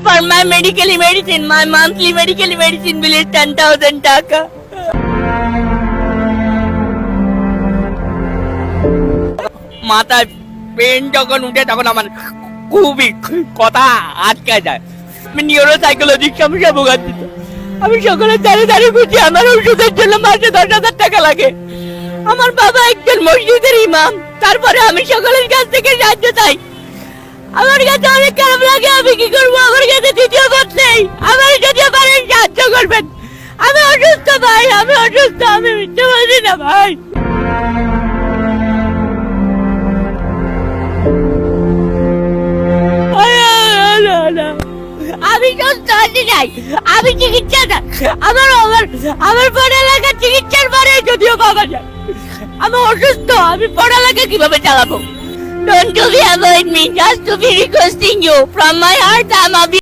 for my medical medicine. My monthly medical medicine bill is 10,000 টাকা। মাথায় pen যখন উঠে তখন আমার খুবই কথা আটকে যায়। আমি নিউরো সাইকোলজির সমস্যা ভোগাচ্ছি। আমি সকালে দাঁড়িয়ে খুঁজি আমার ওষুধের জন্য মাসে 10,000 টাকা লাগে। আমার বাবা একজন মসজিদের ইমাম, তারপরে আমি সকলের কাছ থেকে সাহায্য চাই। আমার কাছে অনেক খারাপ লাগে, আমি কি করবো? আমার কাছে দ্বিতীয় পথ নেই। আমার যদি পারেন সাহায্য করবেন। আমি অসুস্থ ভাই, আমি অসুস্থ, আমি মিথ্যে বলছি না ভাই। আমি সুস্থ আছি নাই, আমি চিকিৎসা না, আমার পড়ালেখা চিকিৎসার পরে যদিও পাওয়া যায়। আমি অসুস্থ, আমি পড়ালেখা কিভাবে চালাবো? Don't you avoid me, just to be requesting you from my heart. I'm